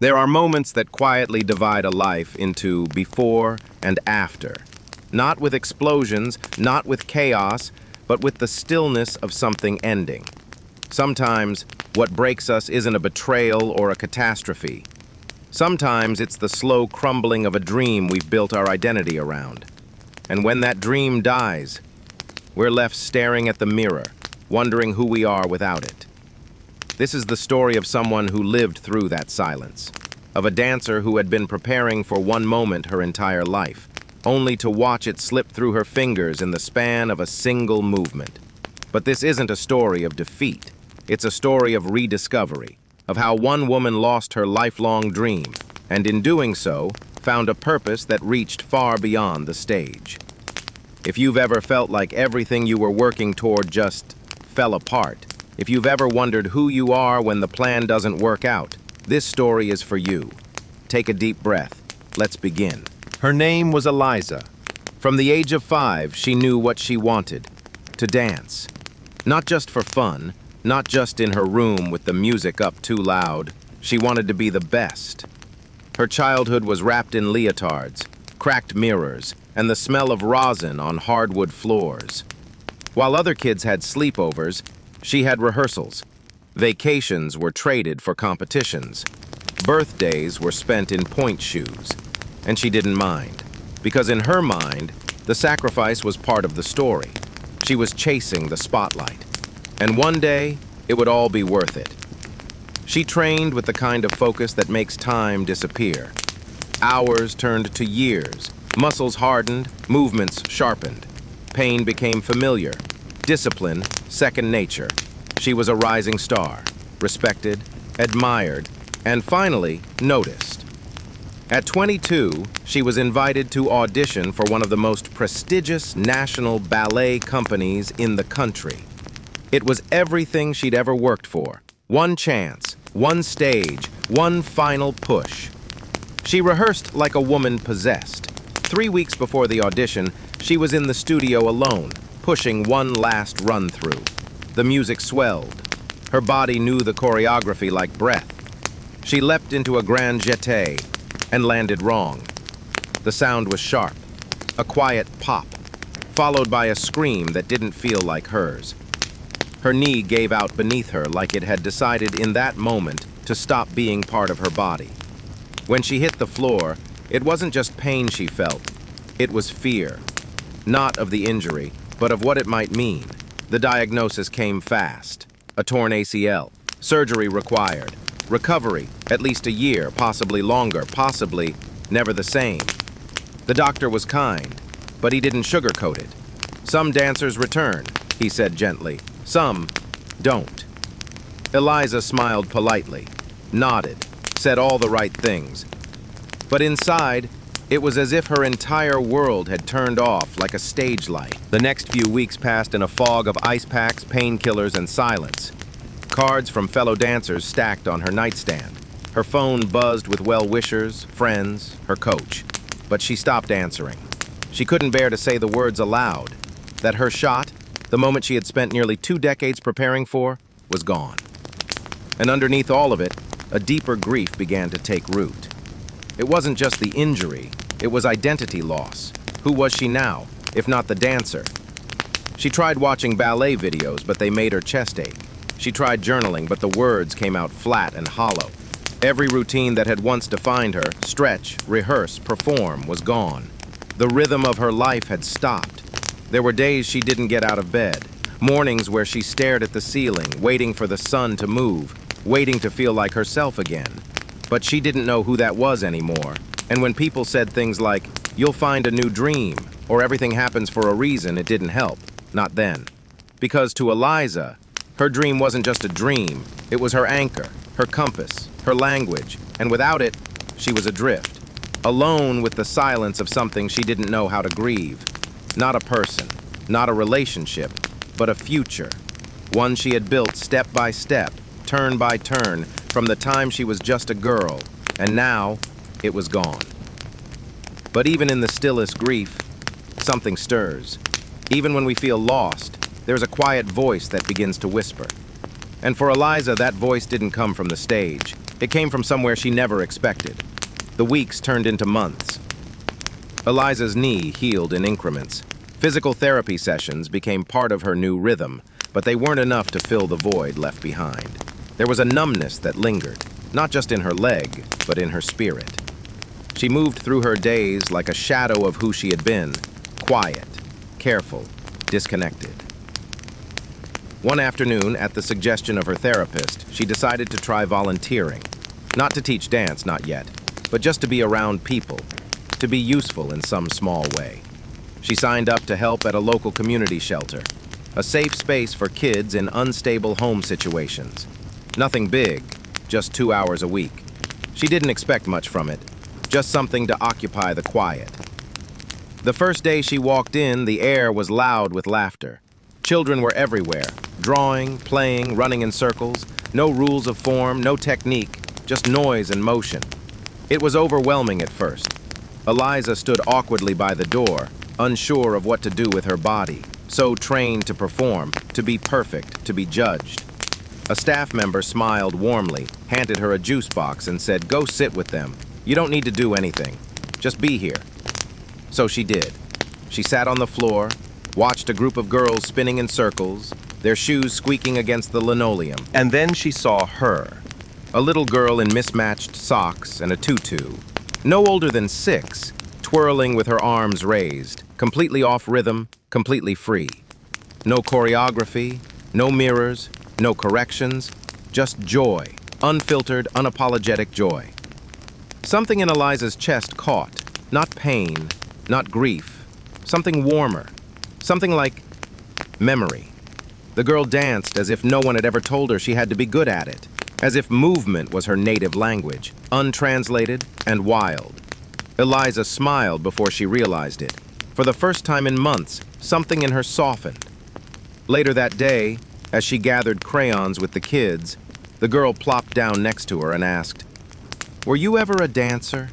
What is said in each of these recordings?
There are moments that quietly divide a life into before and after. Not with explosions, not with chaos, but with the stillness of something ending. Sometimes, what breaks us isn't a betrayal or a catastrophe. Sometimes it's the slow crumbling of a dream we've built our identity around. And when that dream dies, we're left staring at the mirror, wondering who we are without it. This is the story of someone who lived through that silence, of a dancer who had been preparing for one moment her entire life, only to watch it slip through her fingers in the span of a single movement. But this isn't a story of defeat. It's a story of rediscovery, of how one woman lost her lifelong dream, and in doing so, found a purpose that reached far beyond the stage. If you've ever felt like everything you were working toward just fell apart, if you've ever wondered who you are when the plan doesn't work out, this story is for you. Take a deep breath. Let's begin. Her name was Eliza. From the age of 5, she knew what she wanted: to dance. Not just for fun, not just in her room with the music up too loud. She wanted to be the best. Her childhood was wrapped in leotards, cracked mirrors, and the smell of rosin on hardwood floors. While other kids had sleepovers, she had rehearsals. Vacations were traded for competitions. Birthdays were spent in point shoes. And she didn't mind, because in her mind, the sacrifice was part of the story. She was chasing the spotlight. And one day, it would all be worth it. She trained with the kind of focus that makes time disappear. Hours turned to years. Muscles hardened, movements sharpened. Pain became familiar. Discipline, second nature. She was a rising star, respected, admired, and finally noticed. At 22, she was invited to audition for one of the most prestigious national ballet companies in the country. It was everything she'd ever worked for. One chance, one stage, one final push. She rehearsed like a woman possessed. 3 weeks before the audition, she was in the studio alone, pushing one last run-through. The music swelled. Her body knew the choreography like breath. She leapt into a grand jeté and landed wrong. The sound was sharp, a quiet pop, followed by a scream that didn't feel like hers. Her knee gave out beneath her like it had decided in that moment to stop being part of her body. When she hit the floor, it wasn't just pain she felt, it was fear. Not of the injury, but of what it might mean. The diagnosis came fast. A torn ACL, surgery required, recovery, at least a year, possibly longer, possibly never the same. The doctor was kind, but he didn't sugarcoat it. Some dancers return, he said gently. Some don't. Eliza smiled politely, nodded, said all the right things. But inside, it was as if her entire world had turned off like a stage light. The next few weeks passed in a fog of ice packs, painkillers, and silence. Cards from fellow dancers stacked on her nightstand. Her phone buzzed with well-wishers, friends, her coach. But she stopped answering. She couldn't bear to say the words aloud. That her shot, the moment she had spent nearly 2 decades preparing for, was gone. And underneath all of it, a deeper grief began to take root. It wasn't just the injury, it was identity loss. Who was she now, if not the dancer? She tried watching ballet videos, but they made her chest ache. She tried journaling, but the words came out flat and hollow. Every routine that had once defined her, stretch, rehearse, perform, was gone. The rhythm of her life had stopped. There were days she didn't get out of bed, mornings where she stared at the ceiling, waiting for the sun to move, waiting to feel like herself again. But she didn't know who that was anymore. And when people said things like, "You'll find a new dream," or "everything happens for a reason," it didn't help. Not then. Because to Eliza, her dream wasn't just a dream, it was her anchor, her compass, her language, and without it, she was adrift. Alone with the silence of something she didn't know how to grieve. Not a person, not a relationship, but a future. One she had built step by step, turn by turn, from the time she was just a girl, and now it was gone. But even in the stillest grief, something stirs. Even when we feel lost, there's a quiet voice that begins to whisper. And for Eliza, that voice didn't come from the stage. It came from somewhere she never expected. The weeks turned into months. Eliza's knee healed in increments. Physical therapy sessions became part of her new rhythm, but they weren't enough to fill the void left behind. There was a numbness that lingered, not just in her leg, but in her spirit. She moved through her days like a shadow of who she had been, quiet, careful, disconnected. One afternoon, at the suggestion of her therapist, she decided to try volunteering. Not to teach dance, not yet, but just to be around people, to be useful in some small way. She signed up to help at a local community shelter, a safe space for kids in unstable home situations. Nothing big, just 2 hours a week. She didn't expect much from it, just something to occupy the quiet. The first day she walked in, the air was loud with laughter. Children were everywhere, drawing, playing, running in circles. No rules of form, no technique, just noise and motion. It was overwhelming at first. Eliza stood awkwardly by the door, unsure of what to do with her body, so trained to perform, to be perfect, to be judged. A staff member smiled warmly, handed her a juice box and said, "Go sit with them. You don't need to do anything. Just be here." So she did. She sat on the floor, watched a group of girls spinning in circles, their shoes squeaking against the linoleum. And then she saw her, a little girl in mismatched socks and a tutu, no older than 6, twirling with her arms raised, completely off rhythm, completely free. No choreography, no mirrors, no corrections, just joy, unfiltered, unapologetic joy. Something in Eliza's chest caught, not pain, not grief, something warmer, something like memory. The girl danced as if no one had ever told her she had to be good at it, as if movement was her native language, untranslated and wild. Eliza smiled before she realized it. For the first time in months, something in her softened. Later that day, as she gathered crayons with the kids, the girl plopped down next to her and asked, "Were you ever a dancer?"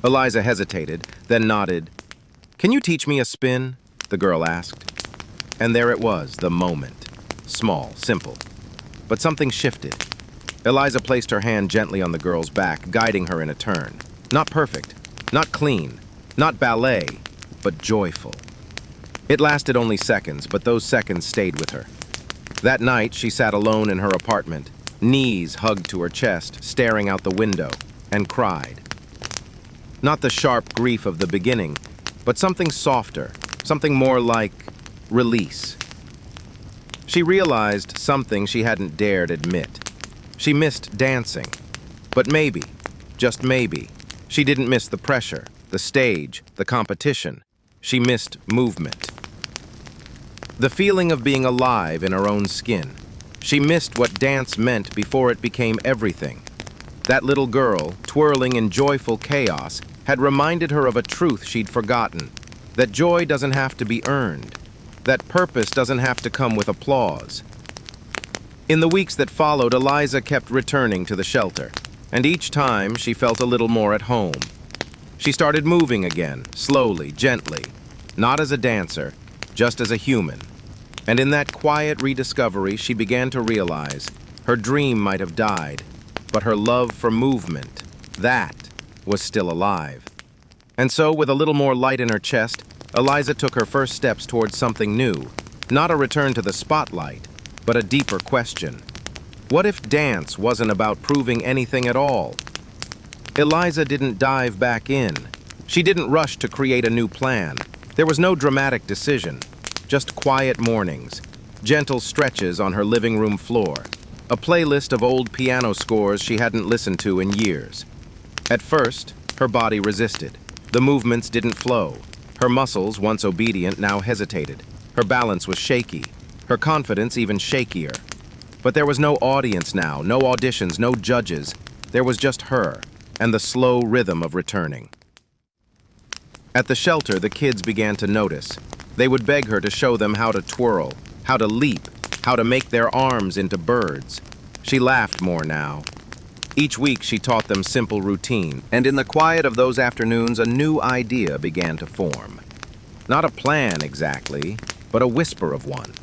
Eliza hesitated, then nodded. "Can you teach me a spin?" the girl asked. And there it was, the moment. Small, simple. But something shifted. Eliza placed her hand gently on the girl's back, guiding her in a turn. Not perfect, not clean, not ballet, but joyful. It lasted only seconds, but those seconds stayed with her. That night, she sat alone in her apartment, knees hugged to her chest, staring out the window, and cried. Not the sharp grief of the beginning, but something softer, something more like release. She realized something she hadn't dared admit. She missed dancing, but maybe, just maybe, she didn't miss the pressure, the stage, the competition. She missed movement. The feeling of being alive in her own skin. She missed what dance meant before it became everything. That little girl, twirling in joyful chaos, had reminded her of a truth she'd forgotten, that joy doesn't have to be earned, that purpose doesn't have to come with applause. In the weeks that followed, Eliza kept returning to the shelter, and each time she felt a little more at home. She started moving again, slowly, gently, not as a dancer, just as a human. And in that quiet rediscovery, she began to realize her dream might have died, but her love for movement, that was still alive. And so, with a little more light in her chest, Eliza took her first steps towards something new, not a return to the spotlight, but a deeper question. What if dance wasn't about proving anything at all? Eliza didn't dive back in. She didn't rush to create a new plan. There was no dramatic decision, just quiet mornings, gentle stretches on her living room floor, a playlist of old piano scores she hadn't listened to in years. At first, her body resisted. The movements didn't flow. Her muscles, once obedient, now hesitated. Her balance was shaky, her confidence even shakier. But there was no audience now, no auditions, no judges. There was just her and the slow rhythm of returning. At the shelter, the kids began to notice. They would beg her to show them how to twirl, how to leap, how to make their arms into birds. She laughed more now. Each week she taught them simple routine, and in the quiet of those afternoons a new idea began to form. Not a plan exactly, but a whisper of one.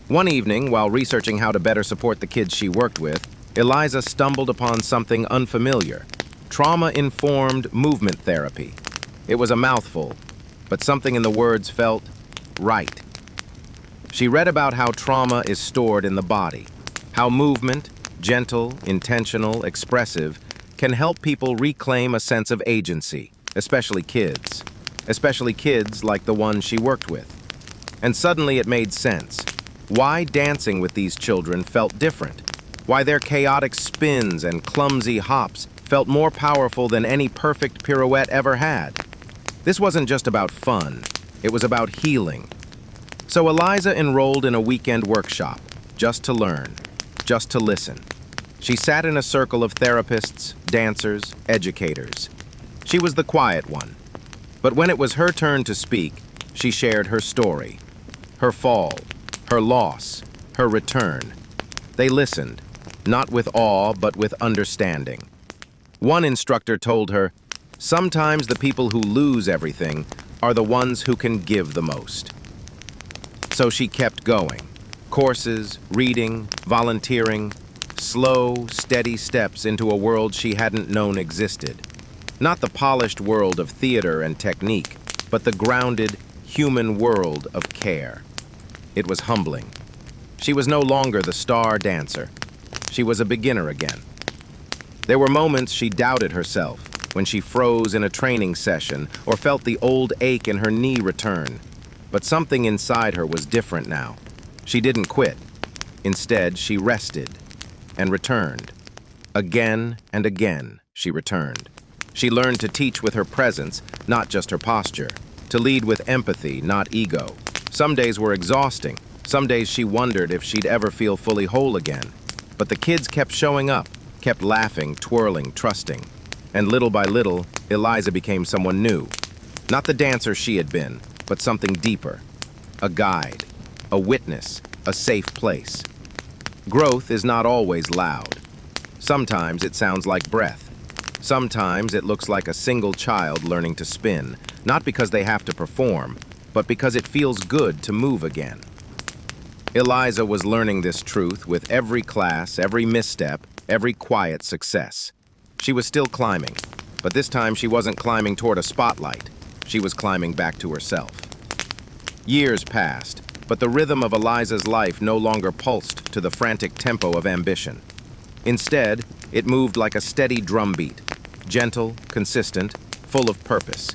One evening, while researching how to better support the kids she worked with, Eliza stumbled upon something unfamiliar: trauma-informed movement therapy. It was a mouthful, but something in the words felt right. She read about how trauma is stored in the body, how movement, gentle, intentional, expressive, can help people reclaim a sense of agency, especially kids. Especially kids like the one she worked with. And suddenly it made sense. Why dancing with these children felt different. Why their chaotic spins and clumsy hops felt more powerful than any perfect pirouette ever had. This wasn't just about fun, it was about healing. So Eliza enrolled in a weekend workshop, just to learn, just to listen. She sat in a circle of therapists, dancers, educators. She was the quiet one. But when it was her turn to speak, she shared her story. Her fall, her loss, her return. They listened, not with awe, but with understanding. One instructor told her, "Sometimes the people who lose everything are the ones who can give the most." So she kept going. Courses, reading, volunteering, slow, steady steps into a world she hadn't known existed. Not the polished world of theater and technique, but the grounded, human world of care. It was humbling. She was no longer the star dancer. She was a beginner again. There were moments she doubted herself, when she froze in a training session or felt the old ache in her knee return. But something inside her was different now. She didn't quit. Instead, she rested and returned. Again and again, she returned. She learned to teach with her presence, not just her posture. To lead with empathy, not ego. Some days were exhausting. Some days she wondered if she'd ever feel fully whole again. But the kids kept showing up, kept laughing, twirling, trusting. And little by little, Eliza became someone new. Not the dancer she had been, but something deeper. A guide, a witness, a safe place. Growth is not always loud. Sometimes it sounds like breath. Sometimes it looks like a single child learning to spin, not because they have to perform, but because it feels good to move again. Eliza was learning this truth with every class, every misstep, every quiet success. She was still climbing, but this time she wasn't climbing toward a spotlight. She was climbing back to herself. Years passed, but the rhythm of Eliza's life no longer pulsed to the frantic tempo of ambition. Instead, it moved like a steady drumbeat, gentle, consistent, full of purpose.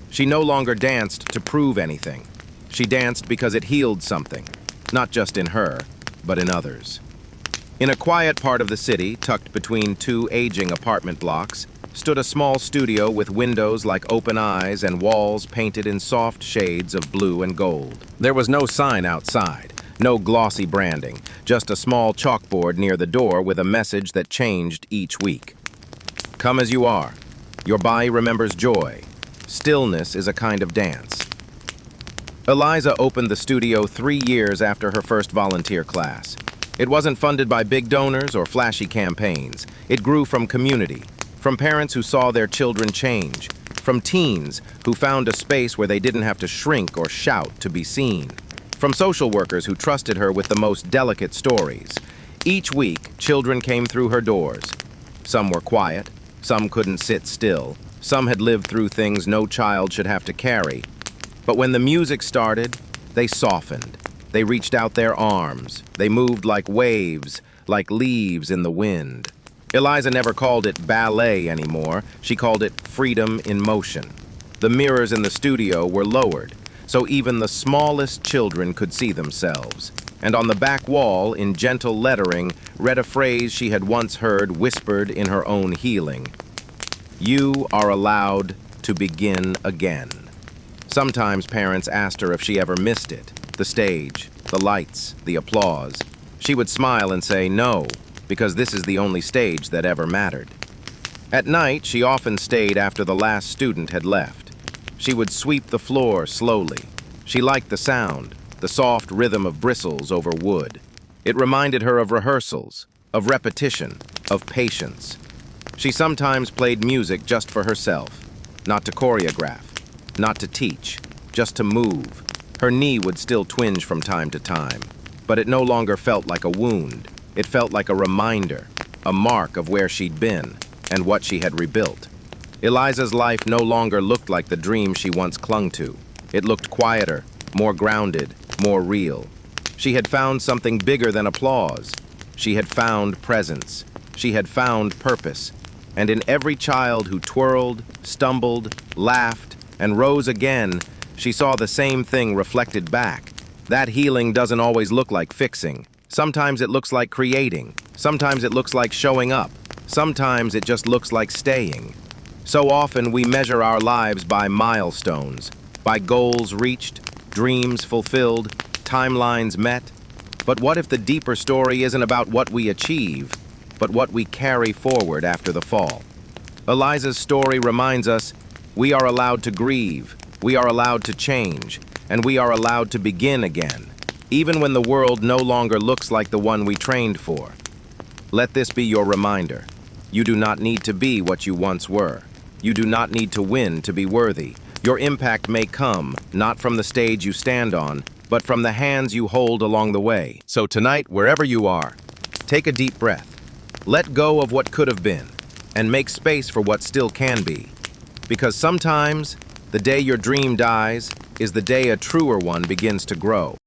She no longer danced to prove anything. She danced because it healed something, not just in her, but in others. In a quiet part of the city, tucked between two aging apartment blocks, stood a small studio with windows like open eyes and walls painted in soft shades of blue and gold. There was no sign outside, no glossy branding, just a small chalkboard near the door with a message that changed each week. Come as you are. Your body remembers joy. Stillness is a kind of dance. Eliza opened the studio 3 years after her first volunteer class. It wasn't funded by big donors or flashy campaigns. It grew from community, from parents who saw their children change, from teens who found a space where they didn't have to shrink or shout to be seen, from social workers who trusted her with the most delicate stories. Each week, children came through her doors. Some were quiet, some couldn't sit still, some had lived through things no child should have to carry. But when the music started, they softened. They reached out their arms. They moved like waves, like leaves in the wind. Eliza never called it ballet anymore. She called it freedom in motion. The mirrors in the studio were lowered, so even the smallest children could see themselves. And on the back wall, in gentle lettering, read a phrase she had once heard whispered in her own healing. You are allowed to begin again. Sometimes parents asked her if she ever missed it. The stage, the lights, the applause. She would smile and say no, because this is the only stage that ever mattered. At night, she often stayed after the last student had left. She would sweep the floor slowly. She liked the sound, the soft rhythm of bristles over wood. It reminded her of rehearsals, of repetition, of patience. She sometimes played music just for herself, not to choreograph, not to teach, just to move. Her knee would still twinge from time to time, but it no longer felt like a wound. It felt like a reminder, a mark of where she'd been and what she had rebuilt. Eliza's life no longer looked like the dream she once clung to. It looked quieter, more grounded, more real. She had found something bigger than applause. She had found presence. She had found purpose. And in every child who twirled, stumbled, laughed, and rose again, she saw the same thing reflected back. That healing doesn't always look like fixing. Sometimes it looks like creating. Sometimes it looks like showing up. Sometimes it just looks like staying. So often we measure our lives by milestones, by goals reached, dreams fulfilled, timelines met. But what if the deeper story isn't about what we achieve, but what we carry forward after the fall? Eliza's story reminds us we are allowed to grieve, we are allowed to change, and we are allowed to begin again, even when the world no longer looks like the one we trained for. Let this be your reminder. You do not need to be what you once were. You do not need to win to be worthy. Your impact may come, not from the stage you stand on, but from the hands you hold along the way. So tonight, wherever you are, take a deep breath. Let go of what could have been, and make space for what still can be. Because sometimes, the day your dream dies is the day a truer one begins to grow.